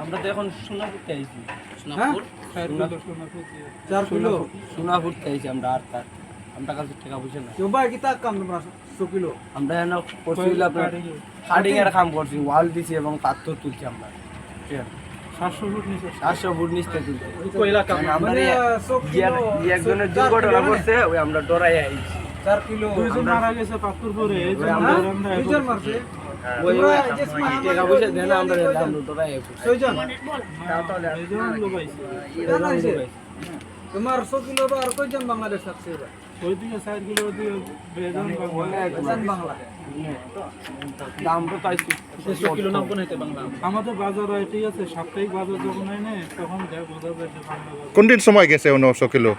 আমরা তো এখন সোনাপুরতে আইছি। হ্যাঁ? 4 কিলো সোনাপুরতে আইছি আমরা আর তার আমরা কাছে টাকা পয়সা নাই। কেউ ভাই কিতা কাম তোমরা 100 কিলো আমরা এনে করছি আপনার কাটিং এর কাম করছি, ওয়াল দিছি এবং পাথর তুলছি আমরা। 700 ফুট নিচে তুলছি। আমরা মানে 100 কিলো একজনের দুর্ঘটনা করছে, ওই আমরা ডরাই আইছি। 4 কিলো দুইজন মারা গেছে পাথর পরে এই যে আমরা দুইজন মারছে ওই তোমরা যে টাকা পয়সা দেন আমরা ডরাই আইছি। 6 জন এই যে লোক আইছে জানাইছে তোমার 100 কিলো আর কয়জন বাংলাদেশ আছে ভাই ওইদিকে 4 কিলো দিয়ে বেজন কয়জন বাংলা দাম তো পাইছি 100 কিলো নাম কোন হইতে বাংলা আমাদের বাজার হয় ঠিক আছে, সাপ্তাহিক বাজার যখন হয় না তখন বোঝা যায় যে বাংলা বাজার। কোন দিন সময় গেছে 900 কিলো?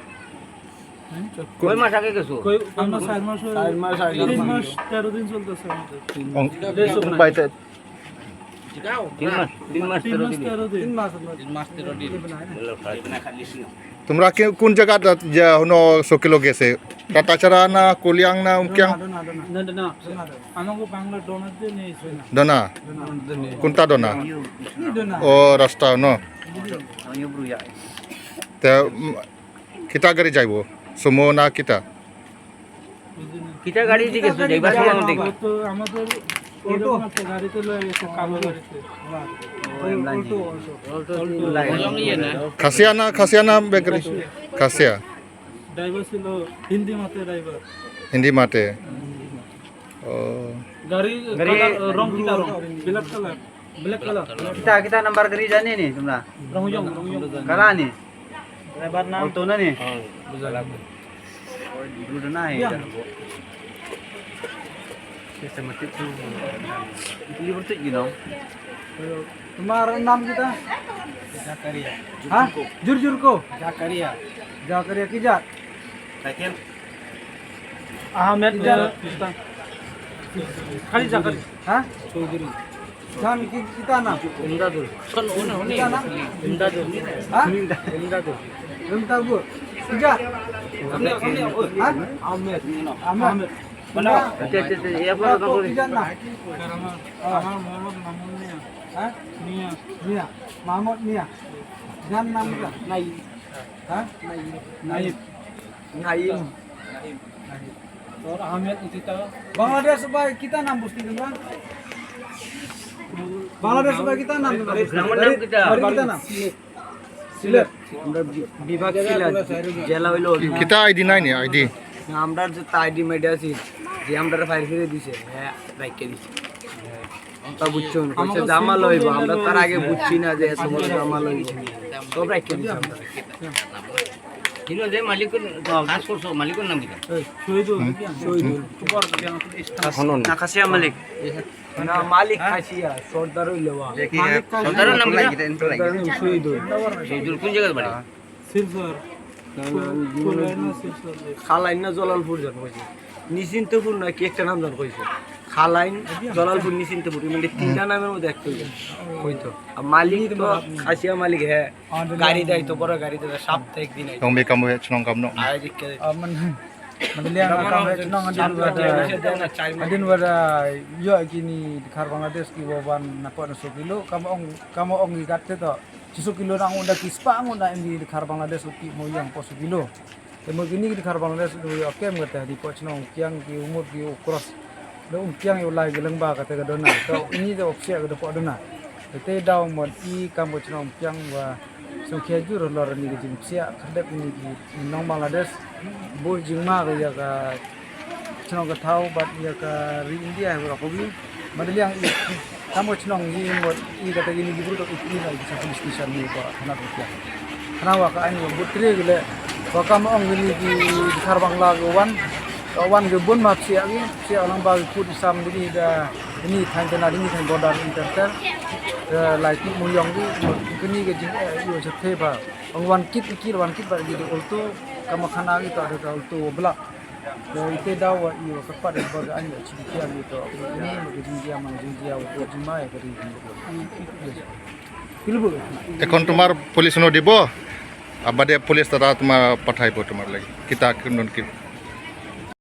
কই মাস আগে গেছো? আমরা 4 মাস 4 মাস আগে 3 মাস 13 দিন চলতেছে আমাদের। বাইতে 3 মাস 13 দিন। 3 মাস 13 দিন তোমরা কোন জায়গা যে 900 কিলো গেছে? টাটাচারা না কলিয়াং না উমকিয়াং? না আমাকে বাংলা ডোনার দিয়ে নিয়েছে না। দনা কোনটা দনা? ও রাস্তা ন তে কিতা গাড়ি যাইব সুমো না কিতা? কিটা গাড়ি দিকে গেছো দেখবা সময় দেখবা। তো আমাদের এরকম একটা গাড়িতে লয়ে গেছে, কালো গাড়িতে। খাসিয়া না বেকারি খাসিয়া ড্রাইভার ছিল হিন্দি মাতে ড্রাইভার। হিন্দি মাতে ও গাড়ি রং কিটা রং? Black colour. kita nomor gari jani nih tumra রংজং kala nih driver nam auto na nih dulu na hai kita mati tu ini berarti gino তোমার নাম কিটা Zakaria হ্যাঁ জুরজুর কো Zakaria জাকারিয়া কি জাত second আহমেদ খালি জাকারি হ্যাঁ Chaudhary জান কি কিতা নাম Imdadul son una কিতা নাম Imdadul হ্যাঁ Imdadul রমতাবু কি জাত হ্যাঁ Ahmed আহমেদ মানে ya pula কি জাত নাম আমার মোহাম্মদ মামুন মিয়া। হ্যাঁ মিয়া মিয়া মাহমুদ মিয়া জান নাম কিটা Naim হ্যাঁ নাইব Naim और আহমেদ ইতিতা বাংলাদেশ ভাই কিতা নাম বুঝতে তোমরা বাংলাদেশ ভাই কিতা নাম নামের নাম কিতা? কিতা নাম সিলেট আমরা বিভাগ ছিল জেলা হইলো কিতা আইডি নাই নি আইডি? আমরা যে আইডি মেডি আছি যে আমরা ফাইল করে দিছে হ্যাঁ রাইকে দিছে তা বুঝছো কইছে জামাল হইব, আমরা তার আগে বুঝছি না যে সমস্ত জামাল হইব, সব রাইকে দিছে আমরা কিনো যে মালিকের কাজ করছো মালিকের নাম কি? শহীদুল শহীদুল না খাসিয়া মালিক না মালিক খাসিয়া সর্দার হইলো সর্দারের নাম কি? শহীদুল শহীদুল কোন জায়গার বাড়ি? সিলভার খালাইন না জলালপুর জন কইছে নিশ্চিন্তপুর না কি একটা নাম জন কইছে খালাইন জলালপুর নিশ্চিন্তপুর মানে তিনটা নামের মধ্যে একটা হইতো আর মালিক তো খাসিয়া মালিক হ্যাঁ গাড়ি দেয় তো বড় গাড়ি দেয় সাপ্তাহিক দিন Yang be kamu senong kamu. আয় দিকে man liang kam nong adin wada yo kini khar Bangladesh ki boban na po 100 kilo kam ong gatte to 100 kilo nang unda kispa ngunda indi khar Bangladesh ki mo yang po 100 kilo te mo kini di khar Bangladesh do yo kem gata di po chnong kyang ki umur ki cross do kyang yo lai geleng ba kata dona to ini do opsia do po dona te daw mon I kam po chnong kyang wa so khe jur lor ni jing sia khadap ni ki nong Bangladesh bo jingma ga ya ka chnong ka thau bat ya ka ri India ha ko bi madaliang kamo chnong ni mo I ka tagi ni gibru to I na sa police station ni ko thana ko kya thana wa ka ani butri gele ko kam ong ni ki khar Bangla go wan ge bun ma sia gi sia lang ba put sam ni da ini than tana ni than border inter lai ti mo yong gi kini ge jing yo se the ba ong wan kit ba gi do ulto kam khana gi to ada ulto bla to ite daw wa yo ka pa de ba ga ani chi ki ani to ini mo ge jing dia man jing dia ulto jima e kari pilbu এখন তোমার police ন দিব আবাদে police তারা তোমার পাঠাইব তোমার লাগি কিতা কিনুন কি